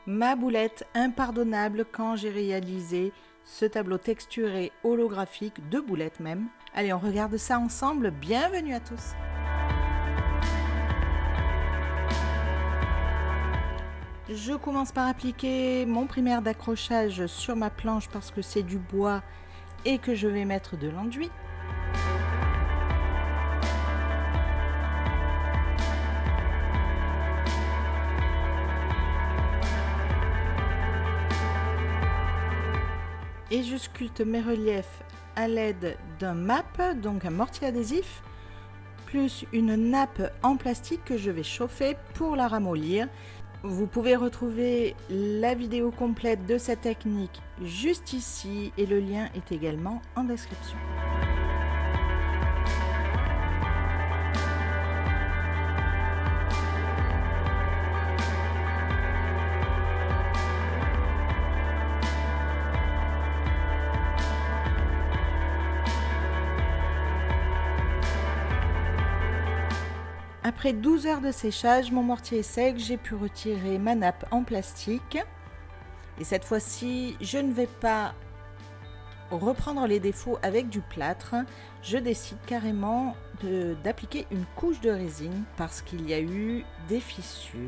Ma boulette impardonnable quand j'ai réalisé ce tableau texturé holographique de boulettes même. Allez, on regarde ça ensemble. Bienvenue à tous. Je commence par appliquer mon primaire d'accrochage sur ma planche parce que c'est du bois et que je vais mettre de l'enduit. Et je sculpte mes reliefs à l'aide d'un MAP, donc un mortier adhésif, plus une nappe en plastique que je vais chauffer pour la ramollir. Vous pouvez retrouver la vidéo complète de cette technique juste ici et le lien est également en description. Après 12 heures de séchage, mon mortier est sec, j'ai pu retirer ma nappe en plastique. Et cette fois-ci, je ne vais pas reprendre les défauts avec du plâtre. Je décide carrément d'appliquer une couche de résine parce qu'il y a eu des fissures.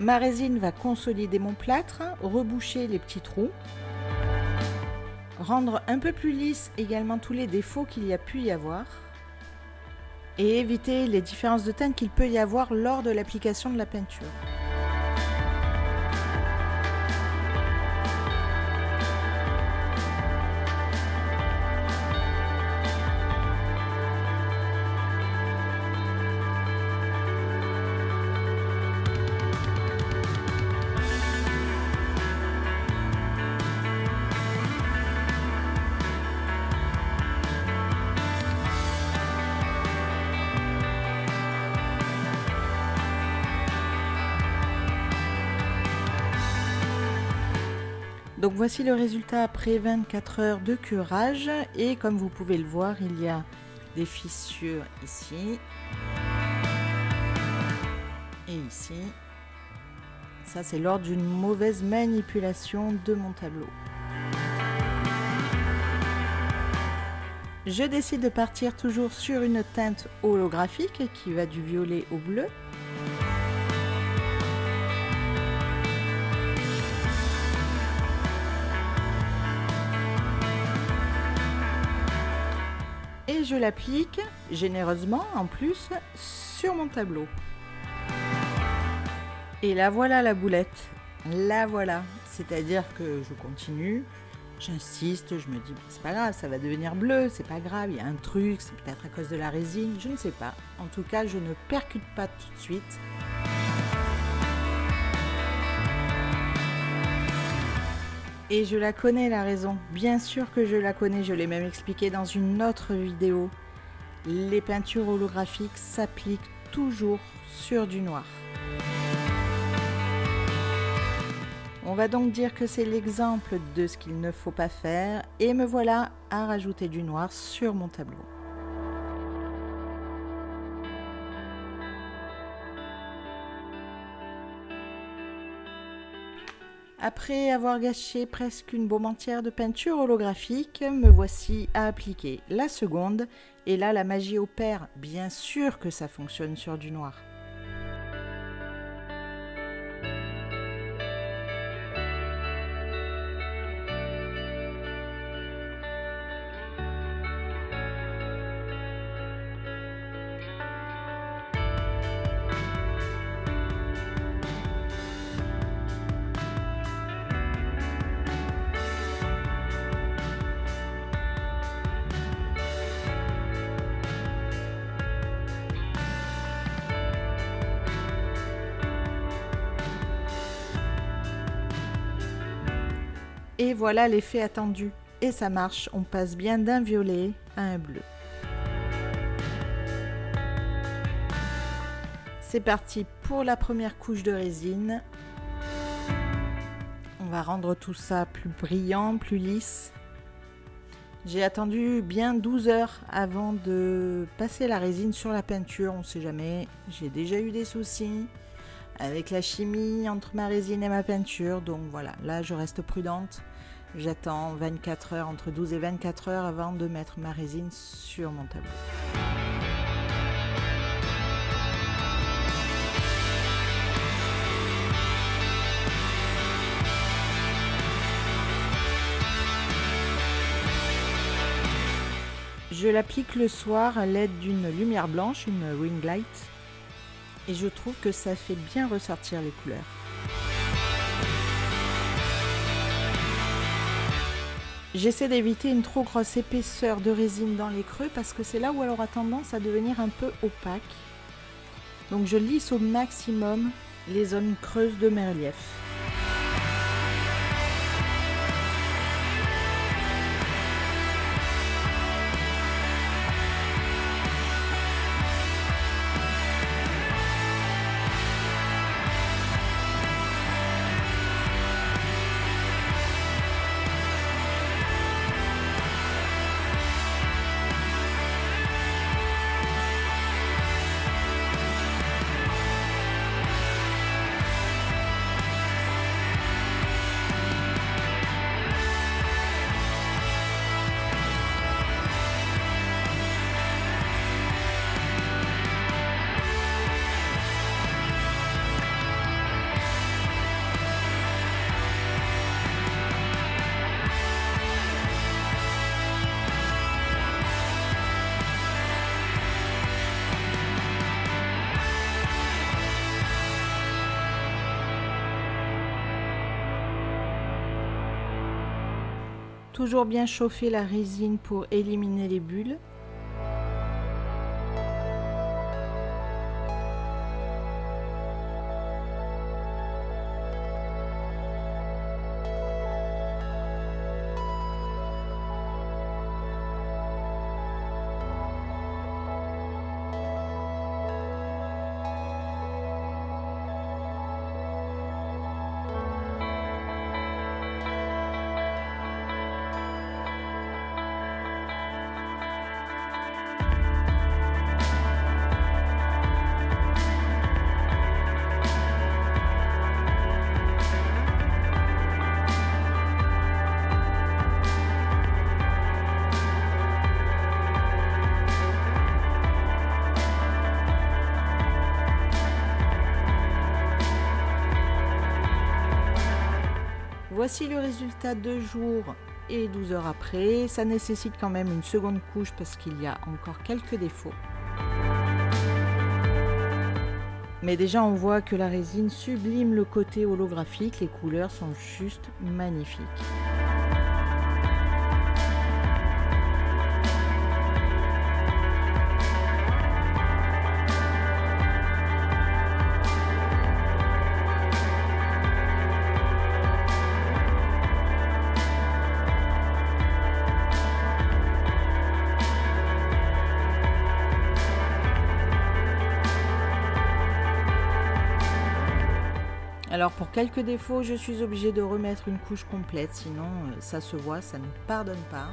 Ma résine va consolider mon plâtre, reboucher les petits trous, rendre un peu plus lisse également tous les défauts qu'il y a pu y avoir et éviter les différences de teinte qu'il peut y avoir lors de l'application de la peinture. Donc voici le résultat après 24 heures de curage et comme vous pouvez le voir, il y a des fissures ici et ici. Ça c'est lors d'une mauvaise manipulation de mon tableau. Je décide de partir toujours sur une teinte holographique qui va du violet au bleu. Et je l'applique généreusement en plus sur mon tableau. Et là voilà la boulette, la voilà. C'est-à-dire que je continue, j'insiste, je me dis c'est pas grave, ça va devenir bleu, c'est pas grave, il y a un truc, c'est peut-être à cause de la résine, je ne sais pas. En tout cas, je ne percute pas tout de suite. Et je la connais la raison, bien sûr que je la connais, je l'ai même expliqué dans une autre vidéo. Les peintures holographiques s'appliquent toujours sur du noir. On va donc dire que c'est l'exemple de ce qu'il ne faut pas faire et me voilà à rajouter du noir sur mon tableau. Après avoir gâché presque une baume entière de peinture holographique, me voici à appliquer la seconde. Et là, la magie opère. Bien sûr que ça fonctionne sur du noir. Et voilà l'effet attendu. et ça marche, on passe bien d'un violet à un bleu. C'est parti pour la première couche de résine. On va rendre tout ça plus brillant, plus lisse. J'ai attendu bien 12 heures avant de passer la résine sur la peinture, on ne sait jamais. J'ai déjà eu des soucis avec la chimie entre ma résine et ma peinture, donc voilà, là je reste prudente. J'attends 24 heures, entre 12 et 24 heures avant de mettre ma résine sur mon tableau. Je l'applique le soir à l'aide d'une lumière blanche, une ring light, et je trouve que ça fait bien ressortir les couleurs. J'essaie d'éviter une trop grosse épaisseur de résine dans les creux parce que c'est là où elle aura tendance à devenir un peu opaque. Donc je lisse au maximum les zones creuses de mes reliefs. Toujours bien chauffer la résine pour éliminer les bulles. Voici le résultat 2 jours et 12 heures après. Ça nécessite quand même une seconde couche parce qu'il y a encore quelques défauts. Mais déjà on voit que la résine sublime le côté holographique, les couleurs sont juste magnifiques. Alors pour quelques défauts, je suis obligée de remettre une couche complète, sinon ça se voit, ça ne pardonne pas.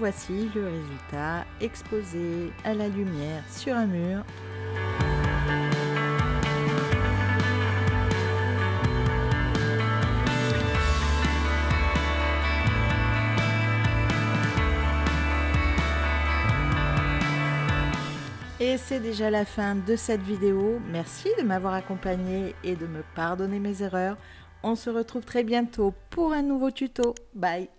voici le résultat exposé à la lumière sur un mur. Et c'est déjà la fin de cette vidéo. Merci de m'avoir accompagné et de me pardonner mes erreurs. On se retrouve très bientôt pour un nouveau tuto. Bye!